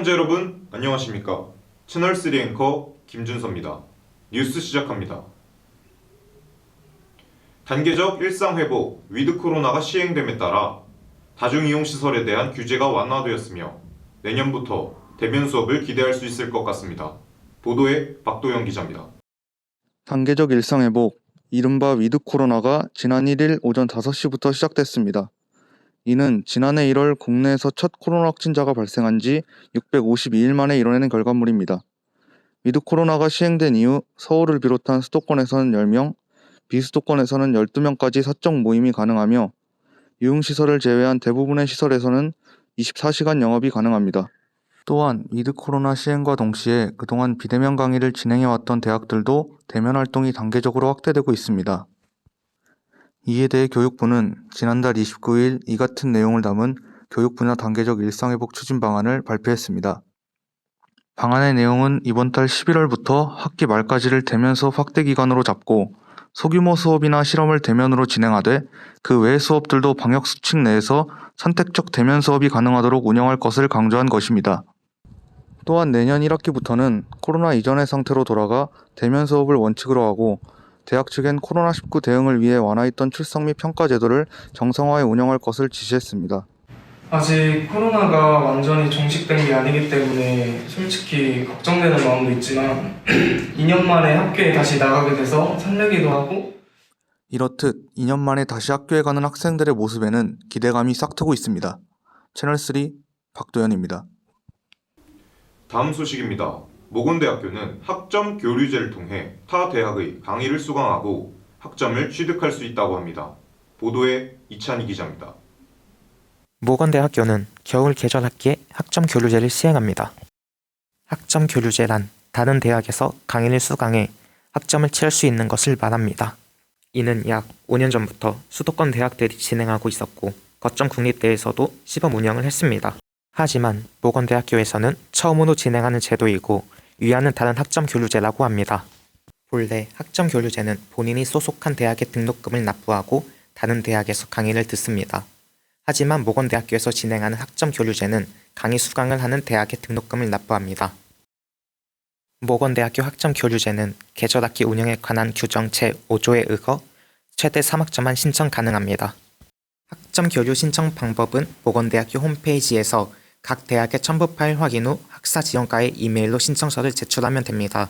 시청자 여러분, 안녕하십니까? 채널3 앵커 김준서입니다. 뉴스 시작합니다. 단계적 일상회복, 위드 코로나가 시행됨에 따라 다중이용시설에 대한 규제가 완화되었으며 내년부터 대면 수업을 기대할 수 있을 것 같습니다. 보도에 박도영 기자입니다. 단계적 일상회복, 이른바 위드 코로나가 지난 1일 오전 5시부터 시작됐습니다. 이는 지난해 1월 국내에서 첫 코로나 확진자가 발생한 지 652일 만에 이뤄낸 결과물입니다. 위드 코로나가 시행된 이후 서울을 비롯한 수도권에서는 10명, 비수도권에서는 12명까지 사적 모임이 가능하며 유흥시설을 제외한 대부분의 시설에서는 24시간 영업이 가능합니다. 또한 위드 코로나 시행과 동시에 그동안 비대면 강의를 진행해왔던 대학들도 대면 활동이 단계적으로 확대되고 있습니다. 이에 대해 교육부는 지난달 29일 이 같은 내용을 담은 교육 분야 단계적 일상회복 추진 방안을 발표했습니다. 방안의 내용은 이번 달 11월부터 학기 말까지를 대면 수업 확대 기간으로 잡고 소규모 수업이나 실험을 대면으로 진행하되 그 외 수업들도 방역 수칙 내에서 선택적 대면 수업이 가능하도록 운영할 것을 강조한 것입니다. 또한 내년 1학기부터는 코로나 이전의 상태로 돌아가 대면 수업을 원칙으로 하고 대학 측엔 코로나19 대응을 위해 완화했던 출석 및 평가 제도를 정상화해 운영할 것을 지시했습니다. 아직 코로나가 완전히 종식된 게 아니기 때문에 솔직히 걱정되는 마음도 있지만 2년 만에 학교에 다시 나가게 돼서 설레기도 하고 이렇듯 2년 만에 다시 학교에 가는 학생들의 모습에는 기대감이 싹트고 있습니다. 채널3 박도현입니다. 다음 소식입니다. 모건대학교는 학점 교류제를 통해 타 대학의 강의를 수강하고 학점을 취득할 수 있다고 합니다. 보도에 이찬희 기자입니다. 모건대학교는 겨울 계절 학기에 학점 교류제를 시행합니다. 학점 교류제란 다른 대학에서 강의를 수강해 학점을 취할 수 있는 것을 말합니다. 이는 약 5년 전부터 수도권 대학들이 진행하고 있었고 거점 국립대에서도 시범 운영을 했습니다. 하지만 모건대학교에서는 처음으로 진행하는 제도이고 위안은 다른 학점 교류제라고 합니다. 본래 학점 교류제는 본인이 소속한 대학의 등록금을 납부하고 다른 대학에서 강의를 듣습니다. 하지만 모건대학교에서 진행하는 학점 교류제는 강의 수강을 하는 대학의 등록금을 납부합니다. 모건대학교 학점 교류제는 계절학기 운영에 관한 규정 제5조에 의거 최대 3학점만 신청 가능합니다. 학점 교류 신청 방법은 모건대학교 홈페이지에서 각 대학의 첨부 파일 확인 후 학사 지원과에 이메일로 신청서를 제출하면 됩니다.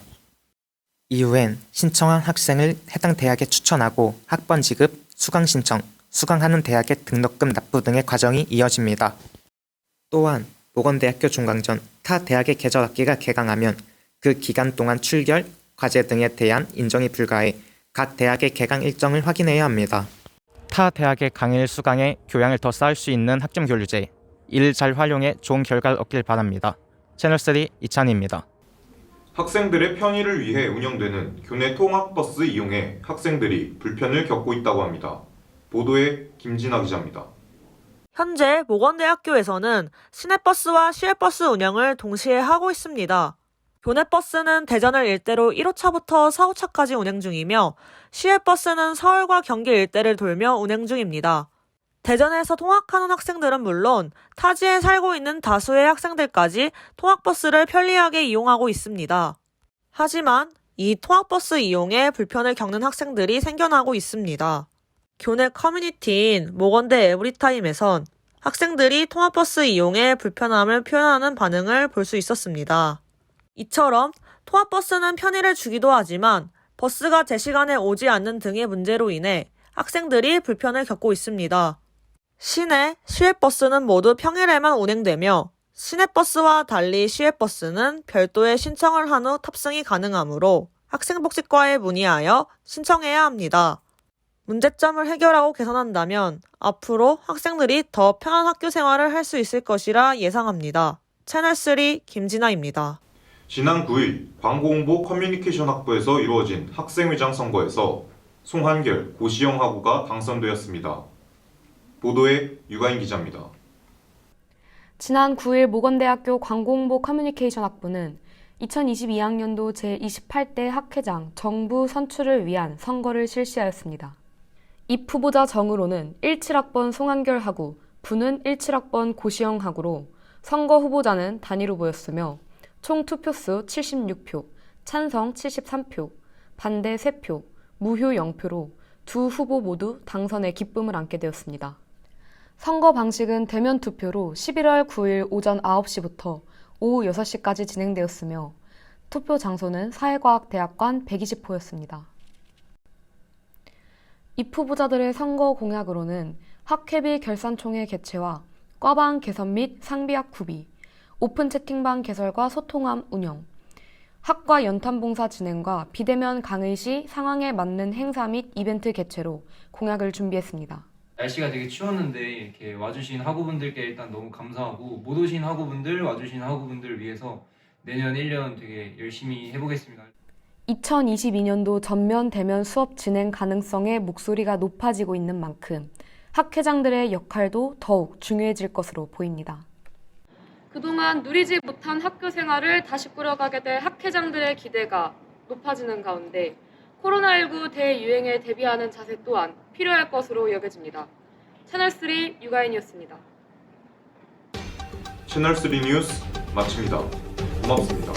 이후엔 신청한 학생을 해당 대학에 추천하고 학번 지급, 수강 신청, 수강하는 대학의 등록금 납부 등의 과정이 이어집니다. 또한 모건대학교 종강 전 타 대학의 계절학기가 개강하면 그 기간 동안 출결, 과제 등에 대한 인정이 불가해 각 대학의 개강 일정을 확인해야 합니다. 타 대학의 강의를 수강해 교양을 더 쌓을 수 있는 학점 교류제, 이를 잘 활용해 좋은 결과를 얻길 바랍니다. 채널3 이찬희입니다. 학생들의 편의를 위해 운영되는 교내 통학버스 이용에 학생들이 불편을 겪고 있다고 합니다. 보도에 김진아 기자입니다. 현재 모건대학교에서는 시내버스와 시외버스 운영을 동시에 하고 있습니다. 교내버스는 대전을 일대로 1호차부터 4호차까지 운행 중이며 시외버스는 서울과 경기 일대를 돌며 운행 중입니다. 대전에서 통학하는 학생들은 물론 타지에 살고 있는 다수의 학생들까지 통학버스를 편리하게 이용하고 있습니다. 하지만 이 통학버스 이용에 불편을 겪는 학생들이 생겨나고 있습니다. 교내 커뮤니티인 모건대 에브리타임에선 학생들이 통학버스 이용에 불편함을 표현하는 반응을 볼 수 있었습니다. 이처럼 통학버스는 편의를 주기도 하지만 버스가 제 시간에 오지 않는 등의 문제로 인해 학생들이 불편을 겪고 있습니다. 시내, 시외버스는 모두 평일에만 운행되며 시내버스와 달리 시외버스는 별도의 신청을 한 후 탑승이 가능하므로 학생복지과에 문의하여 신청해야 합니다. 문제점을 해결하고 개선한다면 앞으로 학생들이 더 편한 학교 생활을 할 수 있을 것이라 예상합니다. 채널3 김진아입니다. 지난 9일 광고홍보 커뮤니케이션 학부에서 이루어진 학생회장 선거에서 송한결, 고시영 학우가 당선되었습니다. 보도에 유가인 기자입니다. 지난 9일 모건대학교 광고홍보 커뮤니케이션 학부는 2022학년도 제28대 학회장 정부 선출을 위한 선거를 실시하였습니다. 입 후보자 정으로는 17학번 송한결 학우, 부는 17학번 고시영 학우로 선거 후보자는 단일 후보였으며 총 투표수 76표, 찬성 73표, 반대 3표, 무효 0표로 두 후보 모두 당선의 기쁨을 안게 되었습니다. 선거 방식은 대면 투표로 11월 9일 오전 9시부터 오후 6시까지 진행되었으며 투표 장소는 사회과학대학관 120호였습니다. 입 후보자들의 선거 공약으로는 학회비 결산총회 개최와 과방 개선 및 상비학 구비, 오픈 채팅방 개설과 소통함 운영, 학과 연탄봉사 진행과 비대면 강의 시 상황에 맞는 행사 및 이벤트 개최로 공약을 준비했습니다. 날씨가 되게 추웠는데 이렇게 와주신 학우분들께 일단 너무 감사하고 못 오신 학우분들, 와주신 학우분들을 위해서 내년 1년 되게 열심히 해보겠습니다. 2022년도 전면 대면 수업 진행 가능성의 목소리가 높아지고 있는 만큼 학회장들의 역할도 더욱 중요해질 것으로 보입니다. 그동안 누리지 못한 학교 생활을 다시 꾸려가게 될 학회장들의 기대가 높아지는 가운데 코로나19 대유행에 대비하는 자세 또한 필요할 것으로 여겨집니다. 채널3 유가인이었습니다. 채널3 뉴스 마칩니다. 고맙습니다.